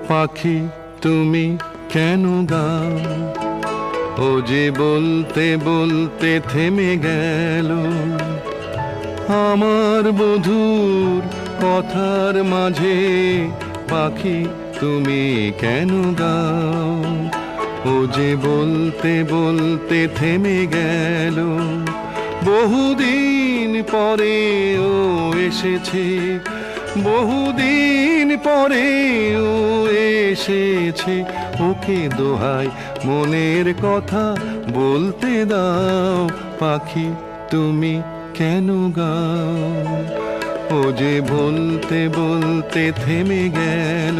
পাখি তুমি কেন গাও? ও যে বলতে বলতে থেমে গেল আমার বধুর কথার মাঝে। পাখি তুমি কেন গাও? ও যে বলতে বলতে থেমে গেল। বহুদিন পরে ও এসেছে, বহুদিন পরে ও এসেছে। ওকে দোহাই মনের কথা বলতে দাও। পাখি তুমি কেন গাও? ও যে বলতে বলতে থেমে গেল।